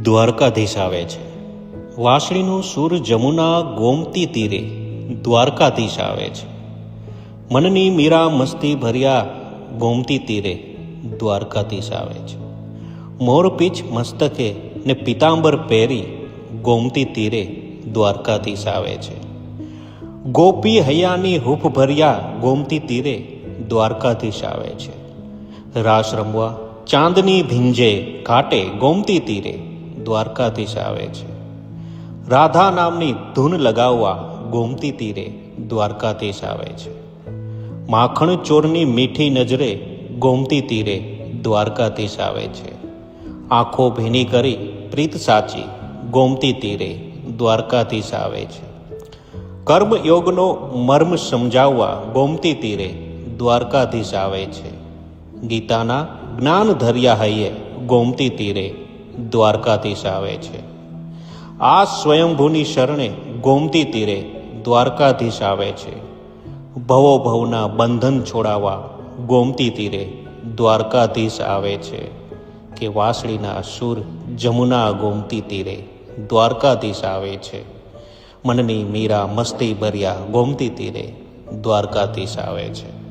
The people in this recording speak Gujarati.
દ્વારકાધીશ આવે છે. વાંસળીનો સૂર જમુના ગોમતી તીરે દ્વારકાધીશ આવે છે. મનની મીરા મસ્તી ભર્યા ગોમતી તીરે દ્વારકાધીશ આવે છે. મોરપીંછ મસ્તકે ને પિતાંબર પહેરી ગોમતી તીરે દ્વારકાધીશ આવે છે. ગોપી હૈયાની હૂફ ભર્યા ગોમતી તીરે દ્વારકાધીશ આવે છે. રાસ રમવા ચાંદની ભીંજે ઘાટે ગોમતી તીરે દ્વારકાધીશ આવે છે. રાધા નામની ધૂન લગાવવા ગોમતી તીરે દ્વારકાધીશ આવે છે. માખણ ચોરની મીઠી નજરે ગોમતી તીરે દ્વારકાધીશ આવે છે. આંખો ભીની કરી પ્રીત સાચી ગોમતી તીરે દ્વારકાધીશ આવે છે. કર્મયોગનો મર્મ સમજાવવા ગોમતી તીરે દ્વારકાધીશ આવે છે. ગીતાના જ્ઞાન ધર્યા હૈયે ગોમતી તીરે દ્વારકાધીશ આવે છે. આ સ્વયંભૂની શરણે ગોમતી તીરે દ્વારકાધીશ આવે છે. ભવો ભવના બંધન છોડાવવા ગોમતી તીરે દ્વારકાધીશ આવે છે. કે વાંસળીના સૂર જમુના ગોમતી તીરે દ્વારકાધીશ આવે છે. મનની મીરા મસ્તી ભર્યા ગોમતી તીરે દ્વારકાધીશ આવે છે.